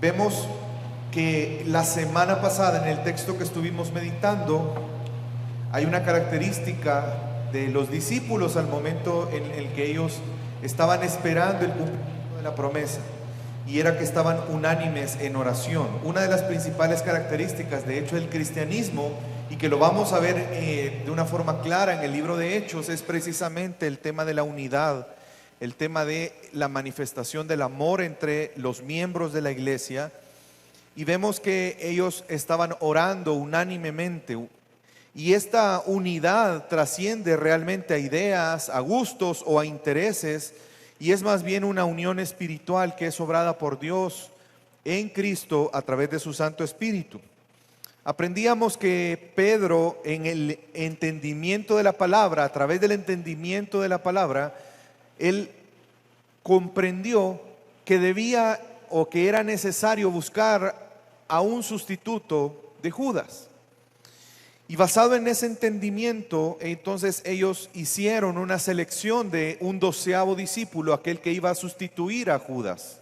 Vemos que la semana pasada en el texto que estuvimos meditando hay una característica de los discípulos al momento en el que ellos estaban esperando el cumplimiento de la promesa, y era que estaban unánimes en oración. Una de las principales características de hecho del cristianismo, y que lo vamos a ver de una forma clara en el libro de Hechos, es precisamente el tema de la unidad, el tema de la manifestación del amor entre los miembros de la iglesia. Y vemos que ellos estaban orando unánimemente, y esta unidad trasciende realmente a ideas, a gustos o a intereses, y es más bien una unión espiritual que es obrada por Dios en Cristo a través de su Santo Espíritu. Aprendíamos que Pedro, en el entendimiento de la palabra, a través del entendimiento de la palabra, él comprendió que debía o que era necesario buscar a un sustituto de Judas. Y basado en ese entendimiento, entonces ellos hicieron una selección de un 12º discípulo, aquel que iba a sustituir a Judas.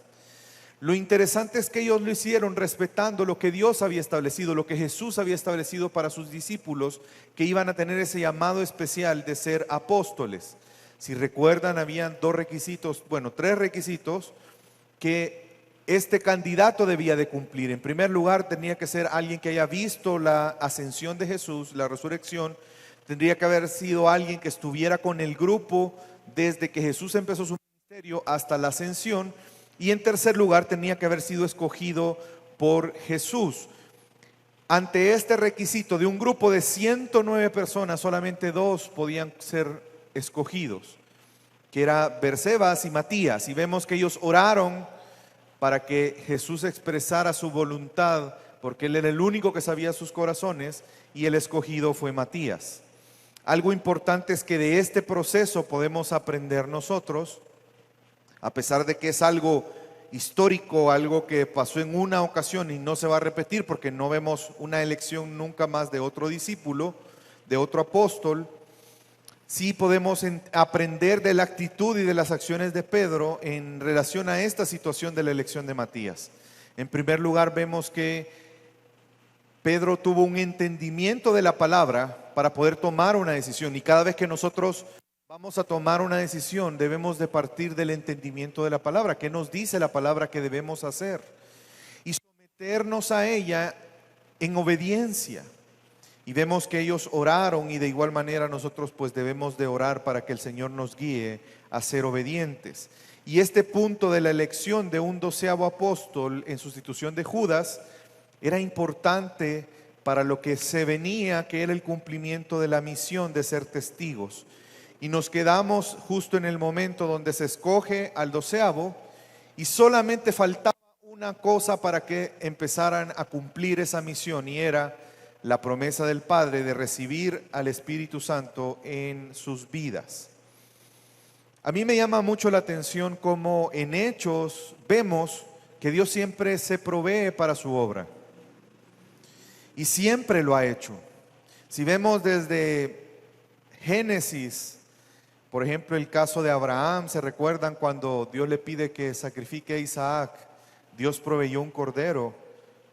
Lo interesante es que ellos lo hicieron respetando lo que Dios había establecido, lo que Jesús había establecido para sus discípulos, que iban a tener ese llamado especial de ser apóstoles. Si recuerdan, habían tres requisitos que este candidato debía de cumplir. En primer lugar, tenía que ser alguien que haya visto la ascensión de Jesús, la resurrección. Tendría que haber sido alguien que estuviera con el grupo desde que Jesús empezó su ministerio hasta la ascensión. Y en tercer lugar, tenía que haber sido escogido por Jesús. Ante este requisito de un grupo de 109 personas, solamente 2 podían ser escogidos, que era Bersebas y Matías. Y vemos que ellos oraron para que Jesús expresara su voluntad, porque Él era el único que sabía sus corazones, y el escogido fue Matías. Algo importante es que de este proceso podemos aprender nosotros, a pesar de que es algo histórico, algo que pasó en una ocasión y no se va a repetir, porque no vemos una elección nunca más de otro discípulo, de otro apóstol. Sí podemos aprender de la actitud y de las acciones de Pedro en relación a esta situación de la elección de Matías. En primer lugar, vemos que Pedro tuvo un entendimiento de la palabra para poder tomar una decisión, y cada vez que nosotros vamos a tomar una decisión debemos de partir del entendimiento de la palabra. ¿Qué nos dice la palabra que debemos hacer? Y someternos a ella en obediencia. Y vemos que ellos oraron, y de igual manera nosotros pues debemos de orar para que el Señor nos guíe a ser obedientes. Y este punto de la elección de un 12º apóstol en sustitución de Judas era importante para lo que se venía, que era el cumplimiento de la misión de ser testigos. Y nos quedamos justo en el momento donde se escoge al 12º, y solamente faltaba una cosa para que empezaran a cumplir esa misión, y era la promesa del Padre de recibir al Espíritu Santo en sus vidas. A mí me llama mucho la atención cómo en Hechos vemos que Dios siempre se provee para su obra, y siempre lo ha hecho. Si vemos desde Génesis, por ejemplo, el caso de Abraham, ¿se recuerdan cuando Dios le pide que sacrifique a Isaac? Dios proveyó un cordero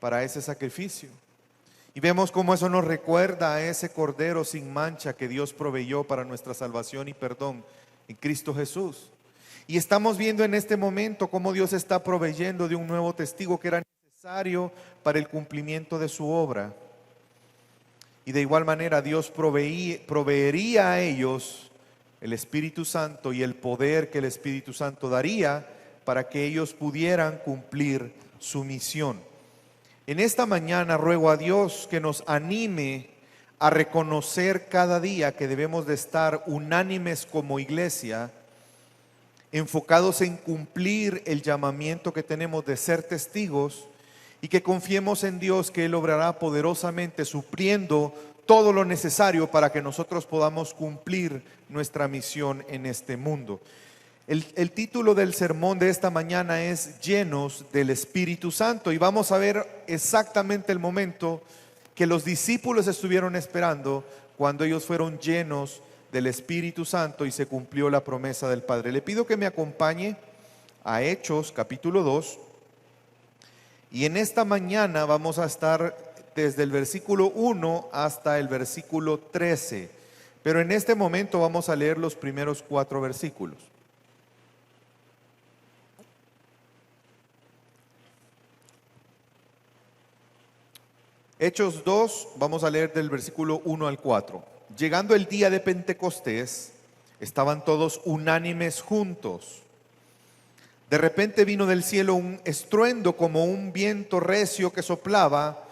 para ese sacrificio. Y vemos cómo eso nos recuerda a ese cordero sin mancha que Dios proveyó para nuestra salvación y perdón en Cristo Jesús. Y estamos viendo en este momento cómo Dios está proveyendo de un nuevo testigo que era necesario para el cumplimiento de su obra. Y de igual manera Dios proveería a ellos el Espíritu Santo y el poder que el Espíritu Santo daría para que ellos pudieran cumplir su misión. En esta mañana ruego a Dios que nos anime a reconocer cada día que debemos de estar unánimes como iglesia, enfocados en cumplir el llamamiento que tenemos de ser testigos, y que confiemos en Dios que Él obrará poderosamente supliendo todo lo necesario para que nosotros podamos cumplir nuestra misión en este mundo. El título del sermón de esta mañana es Llenos del Espíritu Santo, y vamos a ver exactamente el momento que los discípulos estuvieron esperando cuando ellos fueron llenos del Espíritu Santo y se cumplió la promesa del Padre. Le pido que me acompañe a Hechos capítulo 2. Y en esta mañana vamos a estar desde el versículo 1 hasta el versículo 13. Pero en este momento vamos a leer los primeros 4 versículos. Hechos 2, vamos a leer del versículo 1 al 4. Llegando el día de Pentecostés, estaban todos unánimes juntos. De repente vino del cielo un estruendo como un viento recio que soplaba,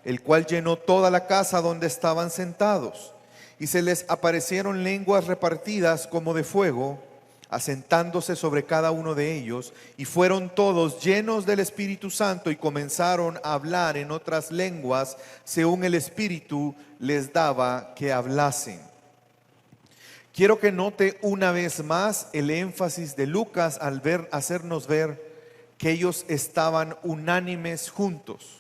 el cual llenó toda la casa donde estaban sentados. Y se les aparecieron lenguas repartidas como de fuego, asentándose sobre cada uno de ellos, y fueron todos llenos del Espíritu Santo y comenzaron a hablar en otras lenguas, según el Espíritu les daba que hablasen. Quiero que note una vez más el énfasis de Lucas al hacernos ver que ellos estaban unánimes juntos.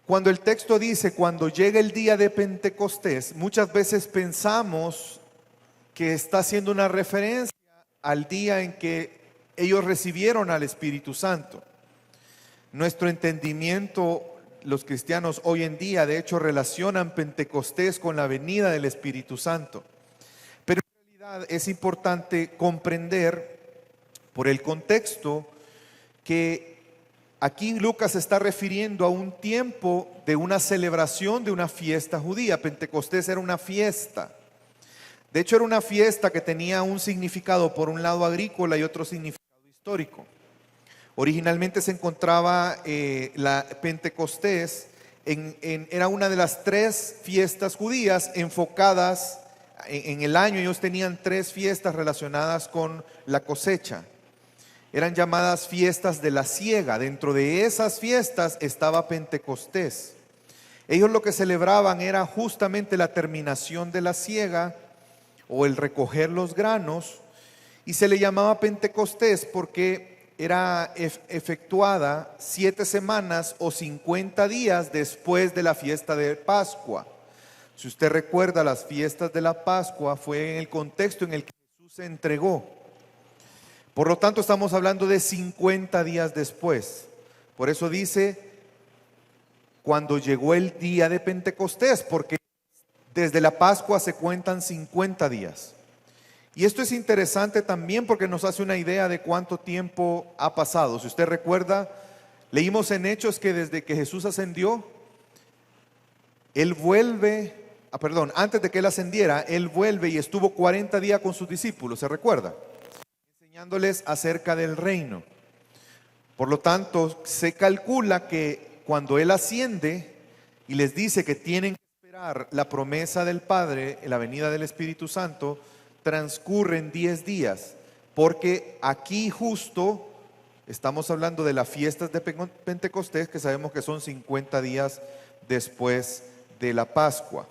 Cuando el texto dice, cuando llega el día de Pentecostés, muchas veces pensamos que está haciendo una referencia al día en que ellos recibieron al Espíritu Santo. Nuestro entendimiento, los cristianos hoy en día, de hecho, relacionan Pentecostés con la venida del Espíritu Santo. Pero en realidad es importante comprender por el contexto que aquí Lucas se está refiriendo a un tiempo de una celebración de una fiesta judía. Pentecostés era una fiesta. De hecho, era una fiesta que tenía un significado, por un lado agrícola y otro significado histórico. Originalmente se encontraba la Pentecostés, era una de las 3 fiestas judías enfocadas en el año. Ellos tenían 3 fiestas relacionadas con la cosecha. Eran llamadas fiestas de la siega. Dentro de esas fiestas estaba Pentecostés. Ellos lo que celebraban era justamente la terminación de la siega o el recoger los granos, y se le llamaba Pentecostés porque era efectuada 7 semanas o 50 días después de la fiesta de Pascua. Si usted recuerda, las fiestas de la Pascua fue en el contexto en el que Jesús se entregó. Por lo tanto, estamos hablando de 50 días después. Por eso dice, cuando llegó el día de Pentecostés, porque desde la Pascua se cuentan 50 días. Y esto es interesante también porque nos hace una idea de cuánto tiempo ha pasado. Si usted recuerda, leímos en Hechos que desde que Jesús ascendió, Él vuelve, antes de que Él ascendiera, Él vuelve y estuvo 40 días con sus discípulos, ¿se recuerda? Enseñándoles acerca del reino. Por lo tanto, se calcula que cuando Él asciende y les dice que tienen la promesa del Padre, la venida del Espíritu Santo, transcurren 10 días, porque aquí justo estamos hablando de las fiestas de Pentecostés, que sabemos que son 50 días después de la Pascua.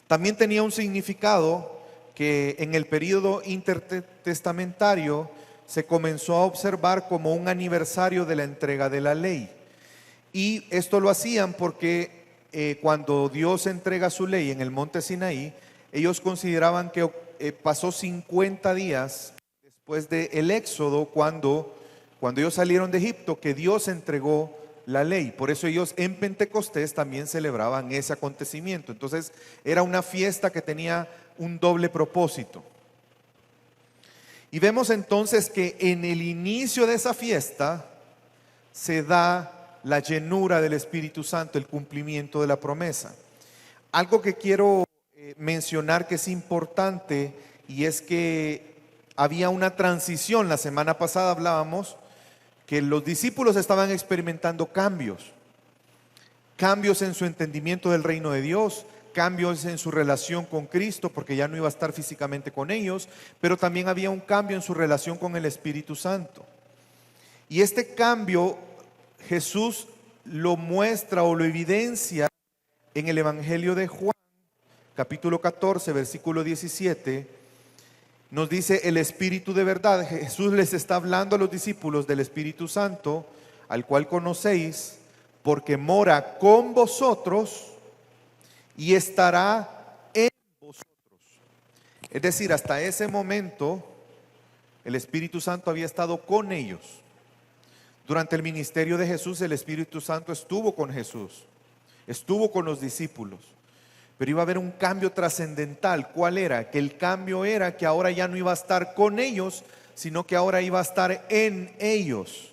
También tenía un significado que en el período intertestamentario se comenzó a observar como un aniversario de la entrega de la ley. Y esto lo hacían porque cuando Dios entrega su ley en el monte Sinaí, ellos consideraban que pasó 50 días después del éxodo, cuando ellos salieron de Egipto, que Dios entregó la ley. Por eso ellos en Pentecostés también celebraban ese acontecimiento. Entonces era una fiesta que tenía un doble propósito. Y vemos entonces que en el inicio de esa fiesta se da la llenura del Espíritu Santo, el cumplimiento de la promesa. Algo que quiero mencionar que es importante, y es que había una transición. La semana pasada hablábamos que los discípulos estaban experimentando cambios en su entendimiento del reino de Dios, cambios en su relación con Cristo, porque ya no iba a estar físicamente con ellos, pero también había un cambio en su relación con el Espíritu Santo. Y este cambio Jesús lo muestra o lo evidencia en el Evangelio de Juan, capítulo 14, versículo 17. Nos dice el Espíritu de verdad. Jesús les está hablando a los discípulos del Espíritu Santo, al cual conocéis, porque mora con vosotros y estará en vosotros. Es decir, hasta ese momento el Espíritu Santo había estado con ellos. Durante el ministerio de Jesús, el Espíritu Santo estuvo con Jesús, estuvo con los discípulos, pero iba a haber un cambio trascendental. ¿Cuál era? Que el cambio era que ahora ya no iba a estar con ellos, sino que ahora iba a estar en ellos.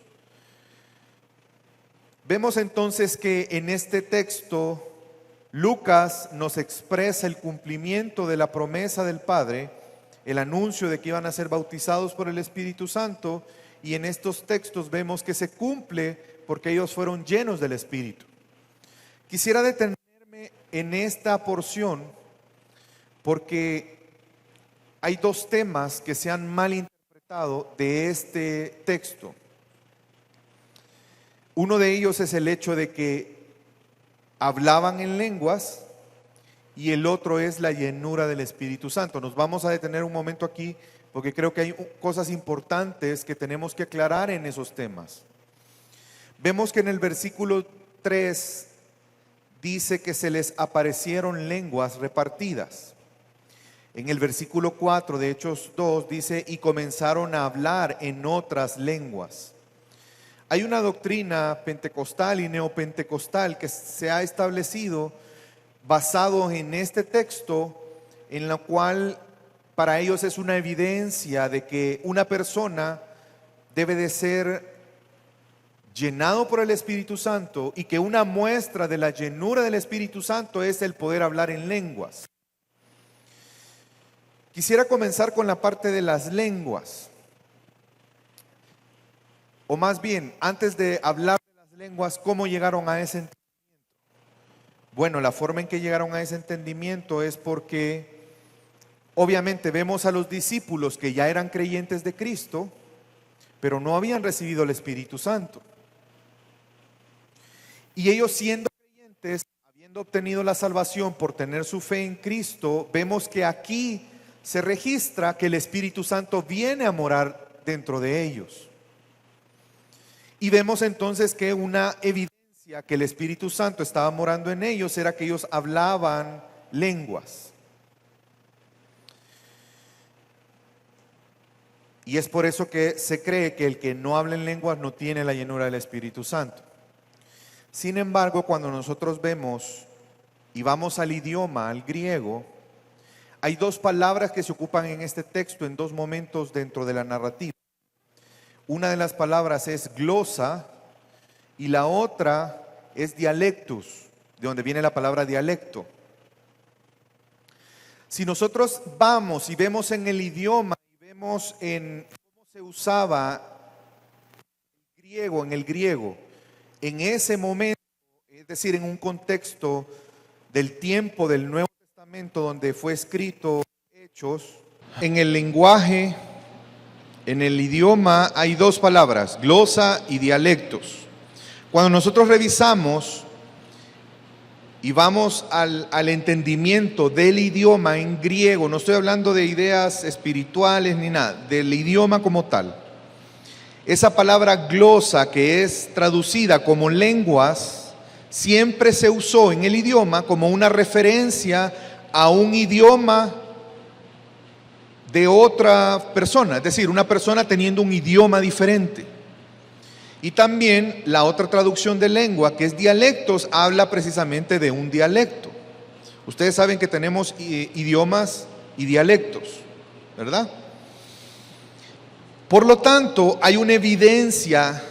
Vemos entonces que en este texto Lucas nos expresa el cumplimiento de la promesa del Padre, el anuncio de que iban a ser bautizados por el Espíritu Santo, y en estos textos vemos que se cumple porque ellos fueron llenos del Espíritu. Quisiera detenerme en esta porción porque hay dos temas que se han malinterpretado de este texto. Uno de ellos es el hecho de que hablaban en lenguas, y el otro es la llenura del Espíritu Santo. Nos vamos a detener un momento aquí porque creo que hay cosas importantes que tenemos que aclarar en esos temas. Vemos que en el versículo 3 dice que se les aparecieron lenguas repartidas. En el versículo 4 de Hechos 2 dice: y comenzaron a hablar en otras lenguas. Hay una doctrina pentecostal y neopentecostal que se ha establecido basado en este texto, en la cual para ellos es una evidencia de que una persona debe de ser llenado por el Espíritu Santo, y que una muestra de la llenura del Espíritu Santo es el poder hablar en lenguas. Quisiera comenzar con la parte de las lenguas. O más bien, antes de hablar de las lenguas, ¿cómo llegaron a ese entendimiento? Bueno, la forma en que llegaron a ese entendimiento es porque obviamente vemos a los discípulos que ya eran creyentes de Cristo, pero no habían recibido el Espíritu Santo. Y ellos, siendo creyentes, habiendo obtenido la salvación por tener su fe en Cristo, vemos que aquí se registra que el Espíritu Santo viene a morar dentro de ellos. Y vemos entonces que una evidencia que el Espíritu Santo estaba morando en ellos era que ellos hablaban lenguas. Y es por eso que se cree que el que no habla en lenguas no tiene la llenura del Espíritu Santo. Sin embargo, cuando nosotros vemos y vamos al idioma, al griego, hay dos palabras que se ocupan en este texto en dos momentos dentro de la narrativa. Una de las palabras es glosa y la otra es dialectus, de donde viene la palabra dialecto. Si nosotros vamos y vemos en el idioma y vemos en cómo se usaba en el griego, en ese momento, es decir, en un contexto del tiempo del Nuevo Testamento donde fue escrito Hechos, en el lenguaje, en el idioma hay dos palabras, glosa y dialectos. Cuando nosotros revisamos y vamos al entendimiento del idioma en griego, no estoy hablando de ideas espirituales ni nada, del idioma como tal. Esa palabra glosa, que es traducida como lenguas, siempre se usó en el idioma como una referencia a un idioma de otra persona, es decir, una persona teniendo un idioma diferente. Y también la otra traducción de lengua, que es dialectos, habla precisamente de un dialecto. Ustedes saben que tenemos idiomas y dialectos, ¿verdad? Por lo tanto, hay una evidencia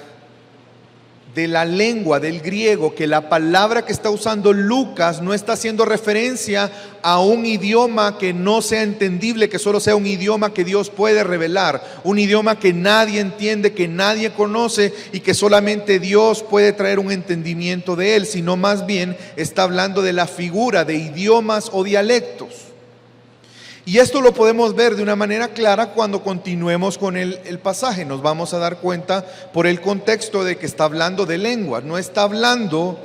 de la lengua, del griego, que la palabra que está usando Lucas no está haciendo referencia a un idioma que no sea entendible, que solo sea un idioma que Dios puede revelar, un idioma que nadie entiende, que nadie conoce y que solamente Dios puede traer un entendimiento de él, sino más bien está hablando de la figura de idiomas o dialectos. Y esto lo podemos ver de una manera clara cuando continuemos con el pasaje. Nos vamos a dar cuenta por el contexto de que está hablando de lenguas. No está hablando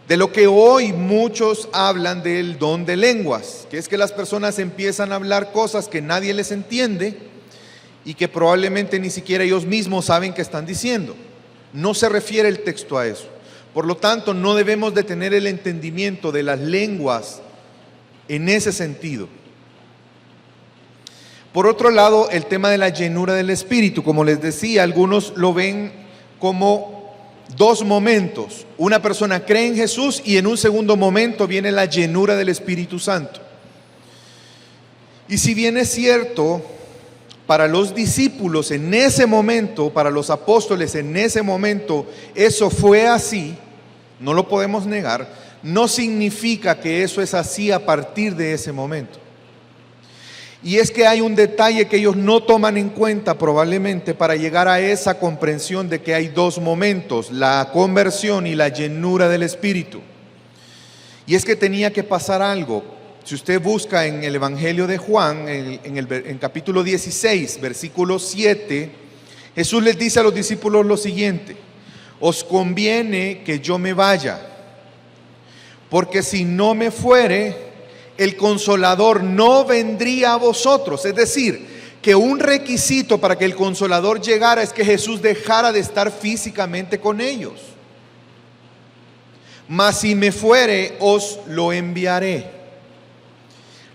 de lo que hoy muchos hablan del don de lenguas, que es que las personas empiezan a hablar cosas que nadie les entiende y que probablemente ni siquiera ellos mismos saben que están diciendo. No se refiere el texto a eso. Por lo tanto, no debemos de tener el entendimiento de las lenguas en ese sentido. Por otro lado, el tema de la llenura del Espíritu, como les decía, algunos lo ven como dos momentos. Una persona cree en Jesús y en un segundo momento viene la llenura del Espíritu Santo. Y si bien es cierto, para los discípulos en ese momento, para los apóstoles en ese momento, eso fue así, no lo podemos negar, no significa que eso es así a partir de ese momento. Y es que hay un detalle que ellos no toman en cuenta probablemente para llegar a esa comprensión de que hay dos momentos, la conversión y la llenura del Espíritu. Y es que tenía que pasar algo. Si usted busca en el Evangelio de Juan, en capítulo 16, versículo 7, Jesús les dice a los discípulos lo siguiente: os conviene que yo me vaya, porque si no me fuere, el Consolador no vendría a vosotros. Es decir, que un requisito para que el Consolador llegara es que Jesús dejara de estar físicamente con ellos. Mas si me fuere, os lo enviaré.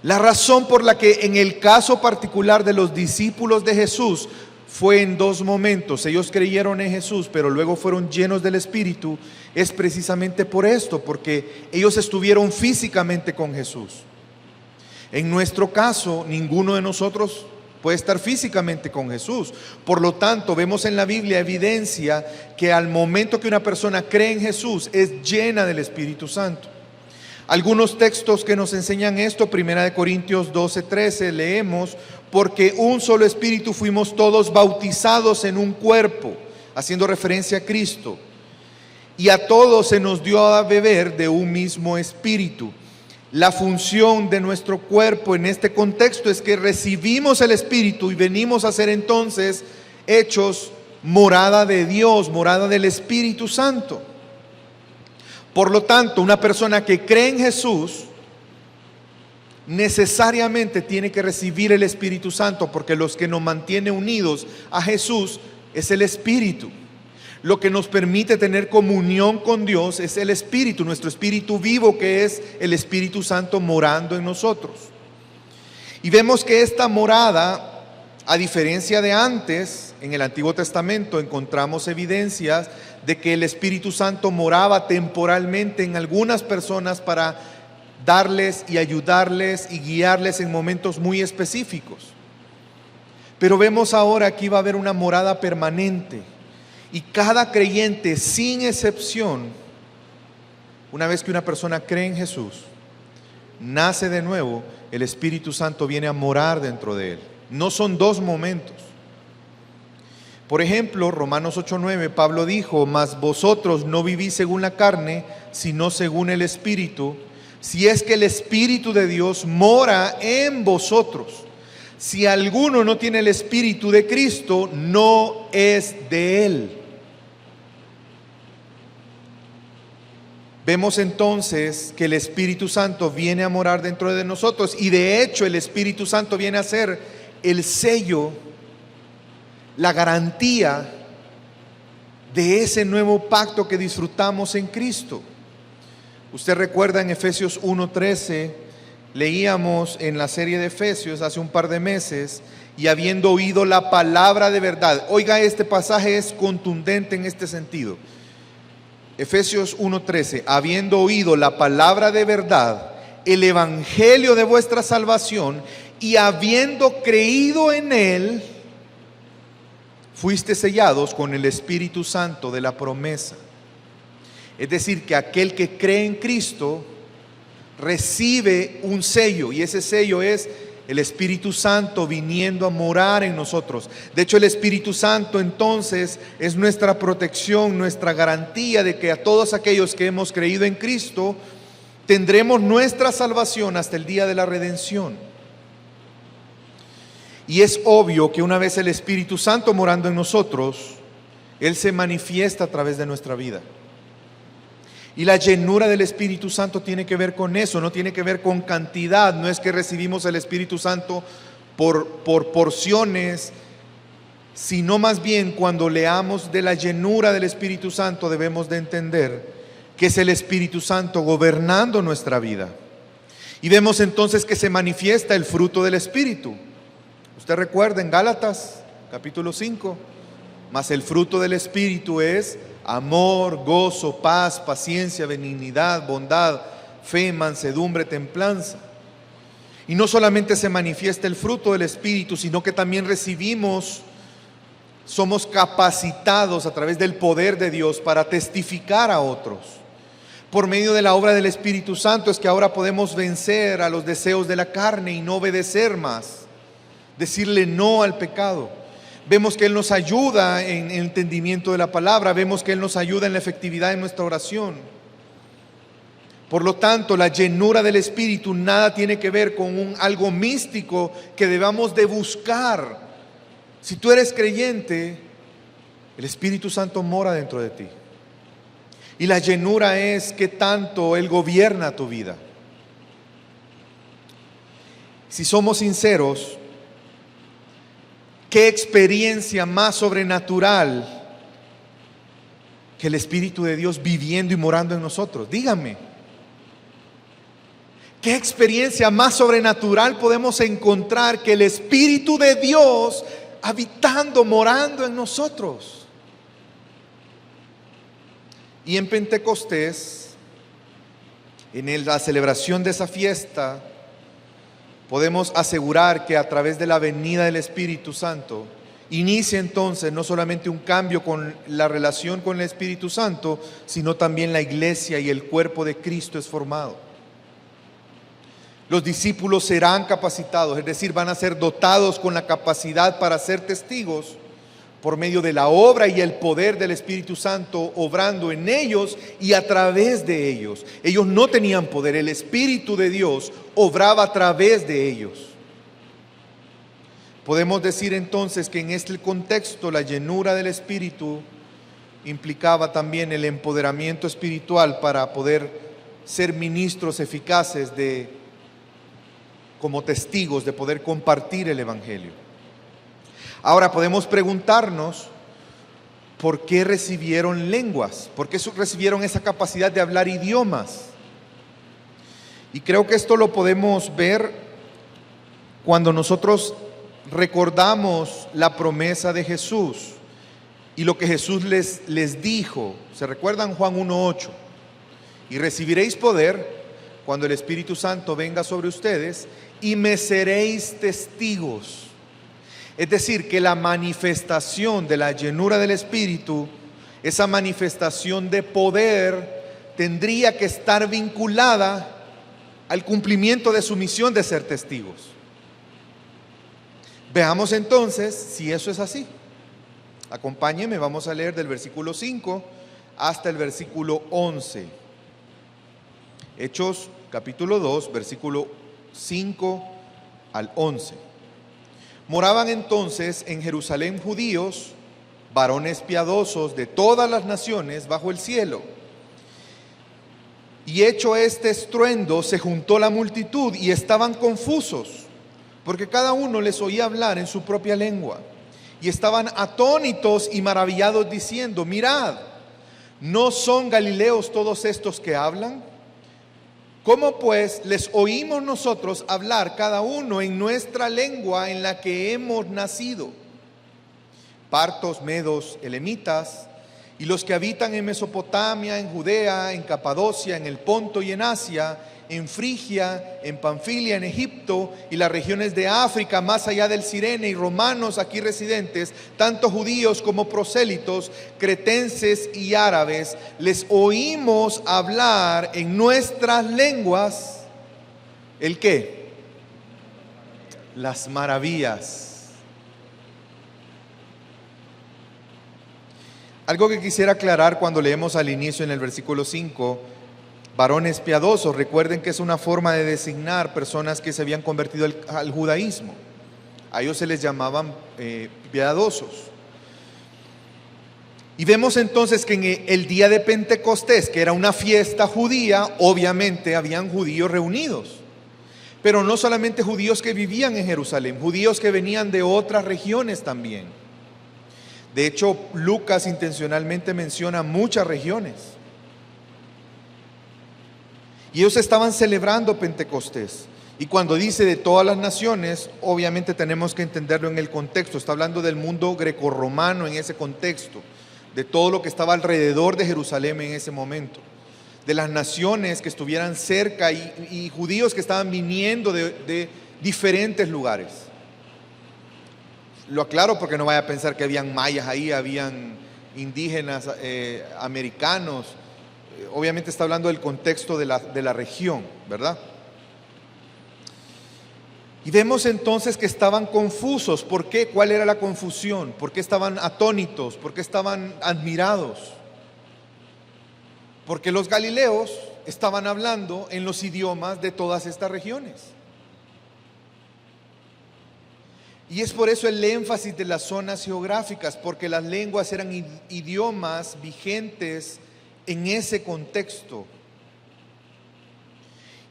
La razón por la que en el caso particular de los discípulos de Jesús fue en dos momentos. Ellos creyeron en Jesús, pero luego fueron llenos del Espíritu. Es precisamente por esto, porque ellos estuvieron físicamente con Jesús. En nuestro caso, ninguno de nosotros puede estar físicamente con Jesús. Por lo tanto, vemos en la Biblia evidencia que al momento que una persona cree en Jesús, es llena del Espíritu Santo. Algunos textos que nos enseñan esto, 1 Corintios 12:13, leemos: porque un solo Espíritu fuimos todos bautizados en un cuerpo, haciendo referencia a Cristo, y a todos se nos dio a beber de un mismo Espíritu. La función de nuestro cuerpo en este contexto es que recibimos el Espíritu y venimos a ser entonces hechos morada de Dios, morada del Espíritu Santo. Por lo tanto, una persona que cree en Jesús necesariamente tiene que recibir el Espíritu Santo, porque los que nos mantiene unidos a Jesús es el Espíritu. Lo que nos permite tener comunión con Dios es el Espíritu, nuestro Espíritu vivo, que es el Espíritu Santo morando en nosotros. Y vemos que esta morada, a diferencia de antes, en el Antiguo Testamento encontramos evidencias de que el Espíritu Santo moraba temporalmente en algunas personas para darles y ayudarles y guiarles en momentos muy específicos. Pero vemos ahora que iba a haber una morada permanente. Y cada creyente, sin excepción, una vez que una persona cree en Jesús, nace de nuevo, el Espíritu Santo viene a morar dentro de él. No son dos momentos. Por ejemplo, Romanos 8:9, Pablo dijo: mas vosotros no vivís según la carne, sino según el Espíritu, si es que el Espíritu de Dios mora en vosotros. Si alguno no tiene el Espíritu de Cristo, no es de él. Vemos entonces que el Espíritu Santo viene a morar dentro de nosotros, y de hecho el Espíritu Santo viene a ser el sello, la garantía de ese nuevo pacto que disfrutamos en Cristo. Usted recuerda en Efesios 1:13, leíamos en la serie de Efesios hace un par de meses: y habiendo oído la palabra de verdad. Oiga, este pasaje es contundente en este sentido. Efesios 1:13, habiendo oído la palabra de verdad, el evangelio de vuestra salvación, y habiendo creído en él, fuiste sellados con el Espíritu Santo de la promesa. Es decir, que aquel que cree en Cristo recibe un sello, y ese sello es el Espíritu Santo viniendo a morar en nosotros. De hecho, el Espíritu Santo entonces es nuestra protección, nuestra garantía de que a todos aquellos que hemos creído en Cristo tendremos nuestra salvación hasta el día de la redención. Y es obvio que una vez el Espíritu Santo morando en nosotros, Él se manifiesta a través de nuestra vida. Y la llenura del Espíritu Santo tiene que ver con eso, no tiene que ver con cantidad. No es que recibimos el Espíritu Santo por porciones, sino más bien cuando leamos de la llenura del Espíritu Santo debemos de entender que es el Espíritu Santo gobernando nuestra vida. Y vemos entonces que se manifiesta el fruto del Espíritu. Usted recuerda en Gálatas capítulo 5, mas el fruto del Espíritu es amor, gozo, paz, paciencia, benignidad, bondad, fe, mansedumbre, templanza. Y no solamente se manifiesta el fruto del Espíritu, sino que también somos capacitados a través del poder de Dios para testificar a otros. Por medio de la obra del Espíritu Santo es que ahora podemos vencer a los deseos de la carne y no obedecer más, decirle no al pecado. Vemos que Él nos ayuda en el entendimiento de la palabra, vemos que Él nos ayuda en la efectividad de nuestra oración. Por lo tanto, la llenura del Espíritu nada tiene que ver con algo místico que debamos de buscar. Si tú eres creyente, el Espíritu Santo mora dentro de ti. Y la llenura es que tanto Él gobierna tu vida. Si somos sinceros, ¿qué experiencia más sobrenatural que el Espíritu de Dios viviendo y morando en nosotros? Díganme, ¿qué experiencia más sobrenatural podemos encontrar que el Espíritu de Dios habitando, morando en nosotros? Y en Pentecostés, en la celebración de esa fiesta, podemos asegurar que a través de la venida del Espíritu Santo inicia entonces no solamente un cambio con la relación con el Espíritu Santo, sino también la iglesia y el cuerpo de Cristo es formado. Los discípulos serán capacitados, es decir, van a ser dotados con la capacidad para ser testigos por medio de la obra y el poder del Espíritu Santo obrando en ellos y a través de ellos. Ellos no tenían poder, el Espíritu de Dios obraba a través de ellos. Podemos decir entonces que en este contexto la llenura del Espíritu implicaba también el empoderamiento espiritual para poder ser ministros eficaces como testigos, de poder compartir el Evangelio. Ahora podemos preguntarnos, ¿por qué recibieron lenguas? ¿Por qué recibieron esa capacidad de hablar idiomas? Y creo que esto lo podemos ver cuando nosotros recordamos la promesa de Jesús y lo que Jesús les dijo. ¿Se recuerdan Juan 1:8? Y recibiréis poder cuando el Espíritu Santo venga sobre ustedes y me seréis testigos. Es decir, que la manifestación de la llenura del Espíritu, esa manifestación de poder, tendría que estar vinculada al cumplimiento de su misión de ser testigos. Veamos entonces si eso es así. Acompáñenme, vamos a leer del versículo 5 hasta el versículo 11. Hechos capítulo 2, versículo 5 al 11. Moraban entonces en Jerusalén judíos, varones piadosos de todas las naciones bajo el cielo. Y hecho este estruendo, se juntó la multitud y estaban confusos, porque cada uno les oía hablar en su propia lengua. Y estaban atónitos y maravillados diciendo: mirad, ¿no son galileos todos estos que hablan? ¿Cómo pues les oímos nosotros hablar cada uno en nuestra lengua en la que hemos nacido? Partos, medos, elamitas, y los que habitan en Mesopotamia, en Judea, en Capadocia, en el Ponto y en Asia, en Frigia, en Panfilia, en Egipto y las regiones de África, más allá del Cirene, y romanos aquí residentes, tanto judíos como prosélitos, cretenses y árabes, les oímos hablar en nuestras lenguas, ¿el qué? Las maravillas. Algo que quisiera aclarar cuando leemos al inicio en el versículo 5, varones piadosos, recuerden que es una forma de designar personas que se habían convertido al judaísmo. A ellos se les llamaban piadosos. Y vemos entonces que en el día de Pentecostés, que era una fiesta judía, obviamente habían judíos reunidos. Pero no solamente judíos que vivían en Jerusalén, judíos que venían de otras regiones también. De hecho, Lucas intencionalmente menciona muchas regiones. Y ellos estaban celebrando Pentecostés. Y cuando dice de todas las naciones, obviamente tenemos que entenderlo en el contexto. Está hablando del mundo grecorromano en ese contexto, de todo lo que estaba alrededor de Jerusalén en ese momento, de las naciones que estuvieran cerca y judíos que estaban viniendo de diferentes lugares. Lo aclaro porque no vaya a pensar que habían mayas ahí, habían indígenas americanos. Obviamente está hablando del contexto de la región, ¿verdad? Y vemos entonces que estaban confusos. ¿Por qué? ¿Cuál era la confusión? ¿Por qué estaban atónitos? ¿Por qué estaban admirados? Porque los galileos estaban hablando en los idiomas de todas estas regiones. Y es por eso el énfasis de las zonas geográficas, porque las lenguas eran idiomas vigentes en ese contexto.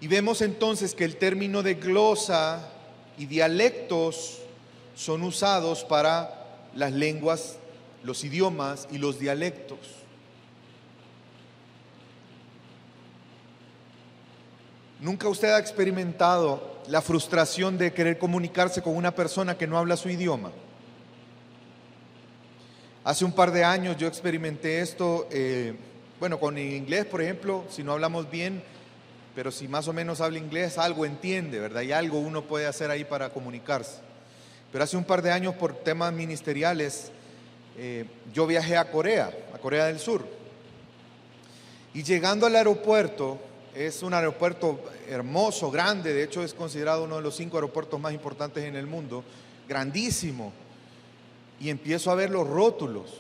Y vemos entonces que el término de glosa y dialectos son usados para las lenguas, los idiomas y los dialectos. ¿Nunca usted ha experimentado la frustración de querer comunicarse con una persona que no habla su idioma? Hace un par de años yo experimenté esto, con el inglés, por ejemplo, si no hablamos bien, pero si más o menos habla inglés, algo entiende, ¿verdad? Y algo uno puede hacer ahí para comunicarse. Pero hace un par de años, por temas ministeriales, yo viajé a Corea del Sur. Y llegando al aeropuerto, es un aeropuerto hermoso, grande, de hecho es considerado uno de los 5 aeropuertos más importantes en el mundo, grandísimo. Y empiezo a ver los rótulos.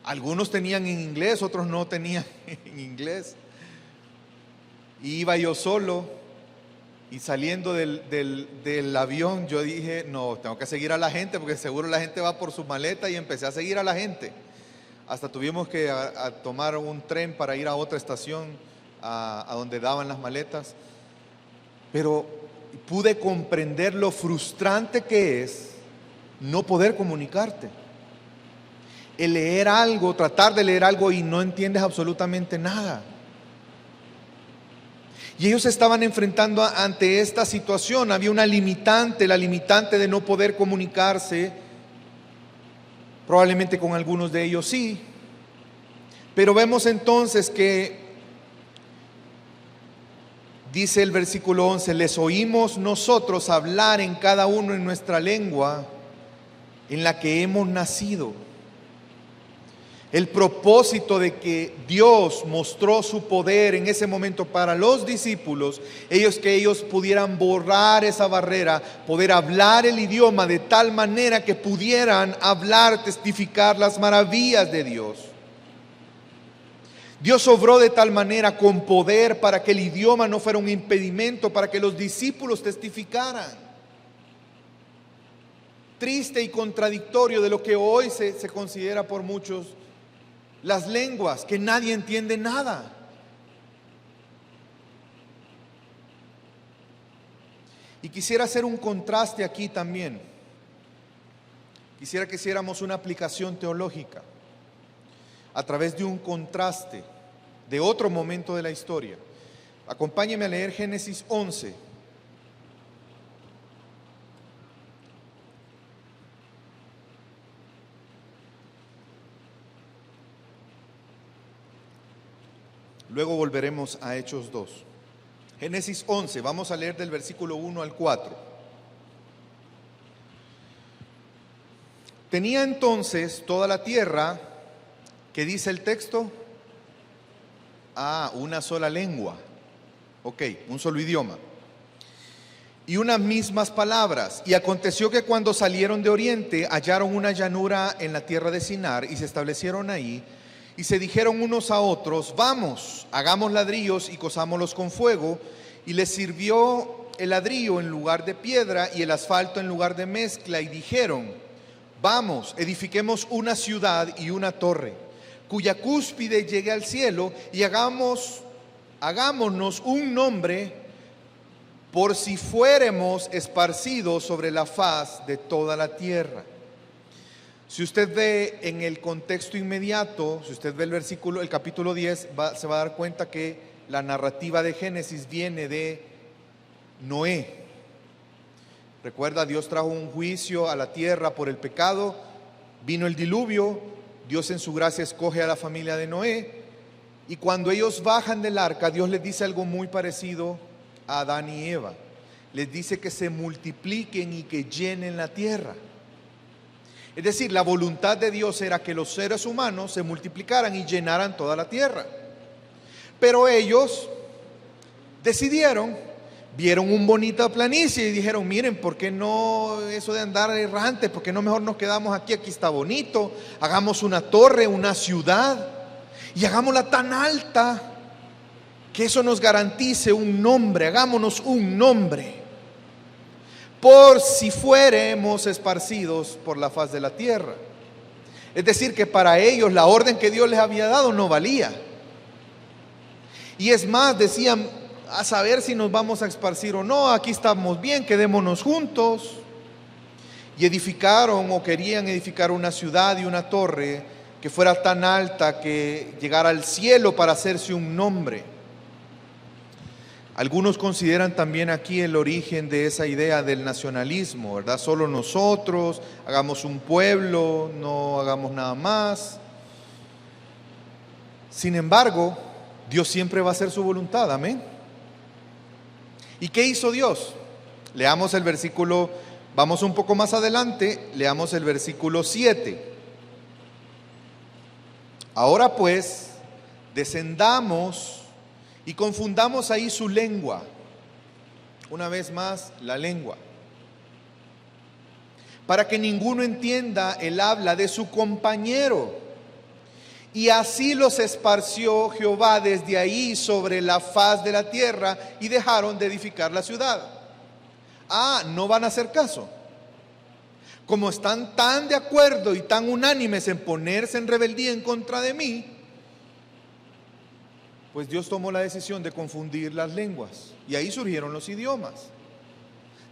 Algunos tenían en inglés, otros no tenían en inglés. Y iba yo solo y saliendo del avión yo dije, no, tengo que seguir a la gente porque seguro la gente va por su maleta, y empecé a seguir a la gente. Hasta tuvimos que a tomar un tren para ir a otra estación a donde daban las maletas. Pero pude comprender lo frustrante que es no poder comunicarte. El leer algo, tratar de leer algo y no entiendes absolutamente nada. Y ellos se estaban enfrentando ante esta situación. Había una limitante, la limitante de no poder comunicarse. Probablemente con algunos de ellos sí. Pero vemos entonces que dice el versículo 11, les oímos nosotros hablar en cada uno en nuestra lengua en la que hemos nacido. El propósito de que Dios mostró su poder en ese momento para los discípulos, que ellos pudieran borrar esa barrera, poder hablar el idioma de tal manera que pudieran hablar, testificar las maravillas de Dios. Dios obró de tal manera con poder para que el idioma no fuera un impedimento, para que los discípulos testificaran. Triste y contradictorio de lo que hoy se considera por muchos las lenguas, que nadie entiende nada. Y quisiera hacer un contraste aquí también. Quisiera que hiciéramos una aplicación teológica a través de un contraste de otro momento de la historia. Acompáñeme a leer Génesis 11. Luego volveremos a Hechos 2. Génesis 11, vamos a leer del versículo 1 al 4. Tenía entonces toda la tierra, ¿qué dice el texto? Una sola lengua. Ok, un solo idioma. Y unas mismas palabras. Y aconteció que cuando salieron de oriente, hallaron una llanura en la tierra de Sinar y se establecieron ahí. Y se dijeron unos a otros, vamos, hagamos ladrillos y cosámoslos con fuego. Y les sirvió el ladrillo en lugar de piedra y el asfalto en lugar de mezcla. Y dijeron, vamos, edifiquemos una ciudad y una torre, cuya cúspide llegue al cielo, y hagámonos un nombre, por si fuéramos esparcidos sobre la faz de toda la tierra. Si usted ve en el contexto inmediato, si usted ve el capítulo 10, se va a dar cuenta que la narrativa de Génesis viene de Noé. Recuerda, Dios trajo un juicio a la tierra por el pecado, vino el diluvio, Dios en su gracia escoge a la familia de Noé, y cuando ellos bajan del arca, Dios les dice algo muy parecido a Adán y Eva. Les dice que se multipliquen y que llenen la tierra. Es decir, la voluntad de Dios era que los seres humanos se multiplicaran y llenaran toda la tierra. Pero ellos decidieron, vieron un bonita planicie y dijeron: miren, ¿por qué no eso de andar errante? ¿Por qué no mejor nos quedamos aquí? Aquí está bonito. Hagamos una torre, una ciudad, y hagámosla tan alta que eso nos garantice un nombre. Hagámonos un nombre, por si fuéramos esparcidos por la faz de la tierra. Es decir, que para ellos la orden que Dios les había dado no valía. Y es más, decían: a saber si nos vamos a esparcir o no, aquí estamos bien, quedémonos juntos. Y edificaron, o querían edificar, una ciudad y una torre que fuera tan alta que llegara al cielo para hacerse un nombre. Algunos consideran también aquí el origen de esa idea del nacionalismo, ¿verdad? Solo nosotros, hagamos un pueblo, no hagamos nada más. Sin embargo, Dios siempre va a hacer su voluntad, amén. ¿Y qué hizo Dios? Leamos el versículo, vamos un poco más adelante, leamos el versículo 7. Ahora pues, descendamos y confundamos ahí su lengua. Una vez más, la lengua. Para que ninguno entienda el habla de su compañero. Y así los esparció Jehová desde ahí sobre la faz de la tierra, y dejaron de edificar la ciudad. No van a hacer caso. Como están tan de acuerdo y tan unánimes en ponerse en rebeldía en contra de mí, pues Dios tomó la decisión de confundir las lenguas, y ahí surgieron los idiomas.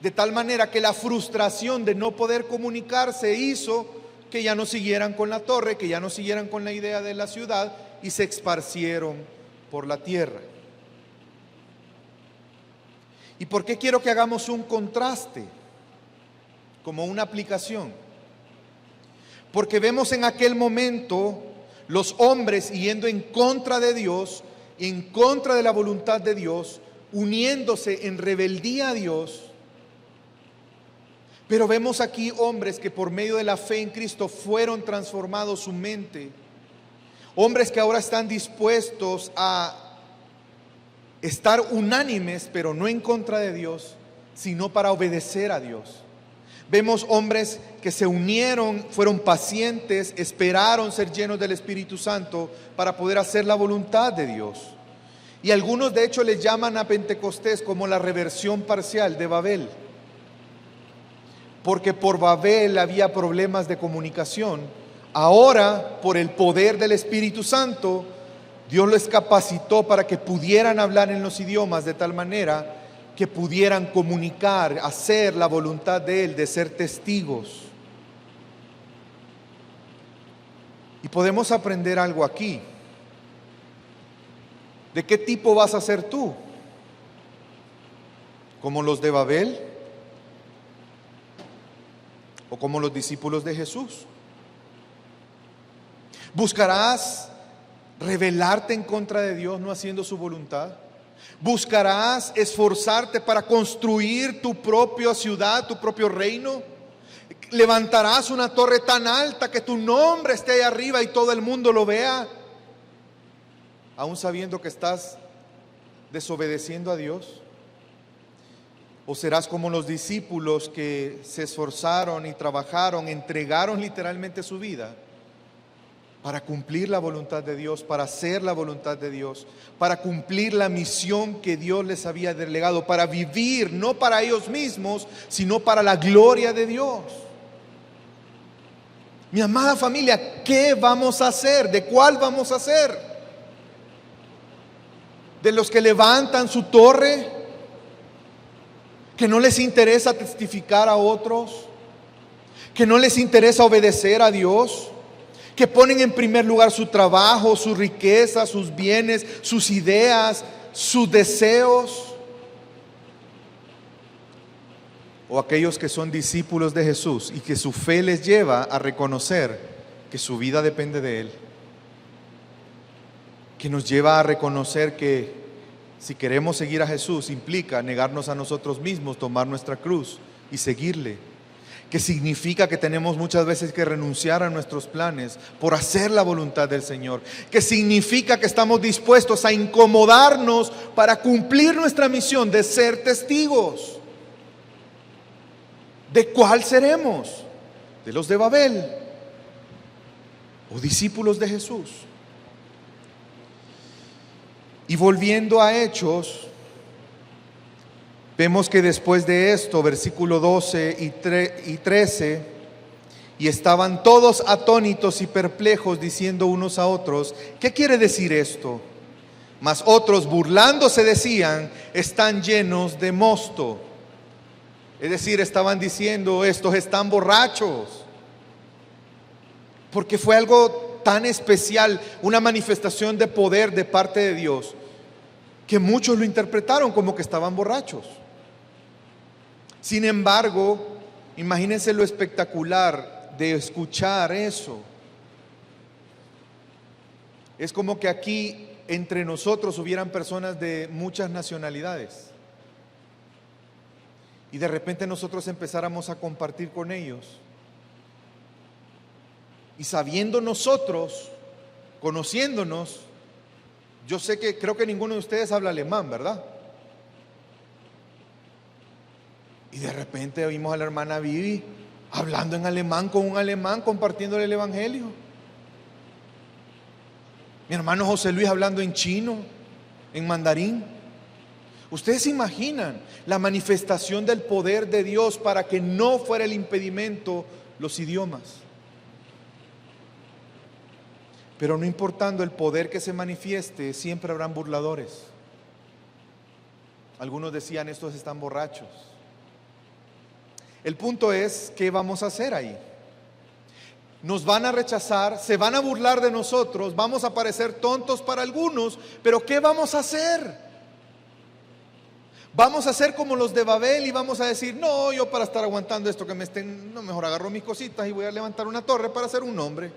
De tal manera que la frustración de no poder comunicarse hizo que ya no siguieran con la torre, que ya no siguieran con la idea de la ciudad, y se esparcieron por la tierra. ¿Y por qué quiero que hagamos un contraste, como una aplicación? Porque vemos en aquel momento los hombres yendo en contra de Dios, en contra de la voluntad de Dios, uniéndose en rebeldía a Dios. Pero vemos aquí hombres que por medio de la fe en Cristo fueron transformados su mente. Hombres que ahora están dispuestos a estar unánimes, pero no en contra de Dios, sino para obedecer a Dios. Vemos hombres que se unieron, fueron pacientes, esperaron ser llenos del Espíritu Santo para poder hacer la voluntad de Dios. Y algunos de hecho les llaman a Pentecostés como la reversión parcial de Babel. Porque por Babel había problemas de comunicación. Ahora, por el poder del Espíritu Santo, Dios les capacitó para que pudieran hablar en los idiomas de tal manera que pudieran comunicar, hacer la voluntad de Él, de ser testigos. Y podemos aprender algo aquí. ¿De qué tipo vas a ser tú? ¿Como los de Babel? ¿O como los discípulos de Jesús? ¿Buscarás rebelarte en contra de Dios, no haciendo su voluntad? ¿Buscarás esforzarte para construir tu propia ciudad, tu propio reino? ¿Levantarás una torre tan alta que tu nombre esté ahí arriba y todo el mundo lo vea, aún sabiendo que estás desobedeciendo a Dios? ¿O serás como los discípulos que se esforzaron y trabajaron, entregaron literalmente su vida para cumplir la voluntad de Dios, para hacer la voluntad de Dios, para cumplir la misión que Dios les había delegado, para vivir no para ellos mismos, sino para la gloria de Dios? Mi amada familia, ¿qué vamos a hacer? ¿De cuál vamos a ser? ¿De los que levantan su torre, que no les interesa testificar a otros, que no les interesa obedecer a Dios, que ponen en primer lugar su trabajo, su riqueza, sus bienes, sus ideas, sus deseos? o aquellos que son discípulos de Jesús y que su fe les lleva a reconocer que su vida depende de Él, que nos lleva a reconocer que si queremos seguir a Jesús implica negarnos a nosotros mismos, tomar nuestra cruz y seguirle, que significa que tenemos muchas veces que renunciar a nuestros planes por hacer la voluntad del Señor, que significa que estamos dispuestos a incomodarnos para cumplir nuestra misión de ser testigos. ¿De cuál seremos? ¿De los de Babel o discípulos de Jesús? Y volviendo a Hechos, vemos que después de esto, versículo 12 y 13, y estaban todos atónitos y perplejos, diciendo unos a otros, ¿qué quiere decir esto? Mas otros, burlándose, decían, están llenos de mosto. Es decir, estaban diciendo, estos están borrachos. Porque fue algo tan especial, una manifestación de poder de parte de Dios, que muchos lo interpretaron como que estaban borrachos. Sin embargo, imagínense lo espectacular de escuchar eso. Es como que aquí entre nosotros hubieran personas de muchas nacionalidades y de repente nosotros empezáramos a compartir con ellos. Y sabiendo nosotros, conociéndonos, yo sé que creo que ninguno de ustedes habla alemán, ¿verdad? Y de repente oímos a la hermana Vivi hablando en alemán con un alemán, compartiéndole el evangelio. Mi hermano José Luis hablando en chino, en mandarín. Ustedes se imaginan la manifestación del poder de Dios para que no fuera el impedimento los idiomas. Pero no importando el poder que se manifieste, siempre habrán burladores. Algunos decían, estos están borrachos. El punto es, ¿qué vamos a hacer ahí? Nos van a rechazar, se van a burlar de nosotros, vamos a parecer tontos para algunos, pero ¿qué vamos a hacer? Vamos a hacer como los de Babel y vamos a decir, no, yo para estar aguantando esto que me estén, no, mejor agarro mis cositas y voy a levantar una torre para ser un hombre.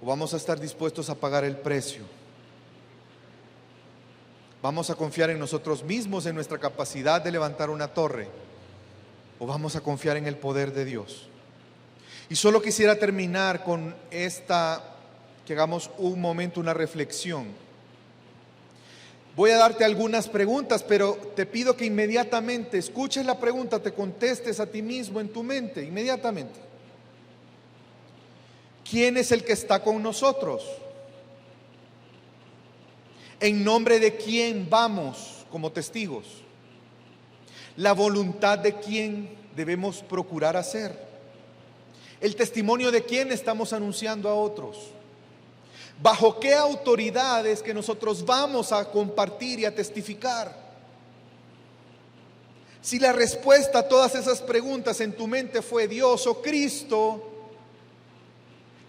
¿O vamos a estar dispuestos a pagar el precio? ¿Vamos a confiar en nosotros mismos, en nuestra capacidad de levantar una torre? ¿O vamos a confiar en el poder de Dios? Y solo quisiera terminar con que hagamos un momento, una reflexión. Voy a darte algunas preguntas, pero te pido que inmediatamente escuches la pregunta, te contestes a ti mismo en tu mente, inmediatamente. ¿Quién es el que está con nosotros? ¿En nombre de quién vamos como testigos? ¿La voluntad de quién debemos procurar hacer? ¿El testimonio de quién estamos anunciando a otros? ¿Bajo qué autoridades que nosotros vamos a compartir y a testificar? Si la respuesta a todas esas preguntas en tu mente fue Dios o Cristo,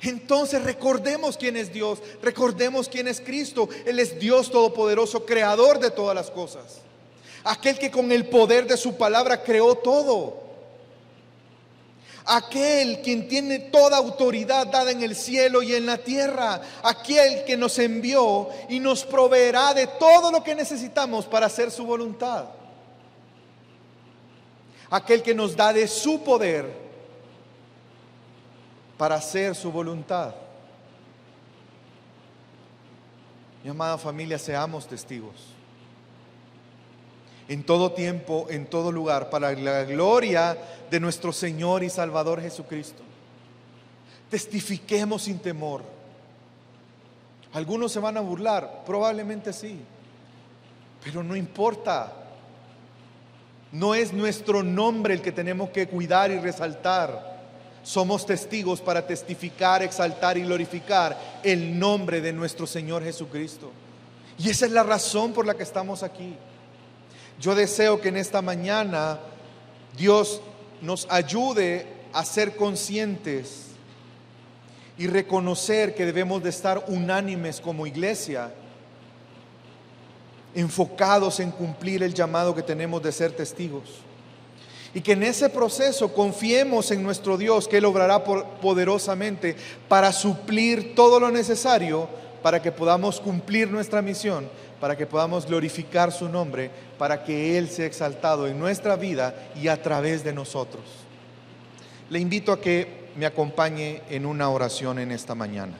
entonces recordemos quién es Dios, recordemos quién es Cristo. Él es Dios todopoderoso, creador de todas las cosas, aquel que con el poder de su palabra creó todo, aquel quien tiene toda autoridad dada en el cielo y en la tierra, aquel que nos envió y nos proveerá de todo lo que necesitamos para hacer su voluntad, aquel que nos da de su poder para hacer su voluntad. Mi amada familia, seamos testigos en todo tiempo, en todo lugar, para la gloria de nuestro Señor y Salvador Jesucristo. Testifiquemos sin temor. Algunos se van a burlar, probablemente sí, pero no importa. No es nuestro nombre el que tenemos que cuidar y resaltar. Somos testigos para testificar, exaltar y glorificar el nombre de nuestro Señor Jesucristo. Y esa es la razón por la que estamos aquí. Yo deseo que en esta mañana Dios nos ayude a ser conscientes y reconocer que debemos de estar unánimes como iglesia enfocados en cumplir el llamado que tenemos de ser testigos. Y que en ese proceso confiemos en nuestro Dios, que Él obrará poderosamente para suplir todo lo necesario para que podamos cumplir nuestra misión, para que podamos glorificar su nombre, para que Él sea exaltado en nuestra vida y a través de nosotros. Le invito a que me acompañe en una oración en esta mañana.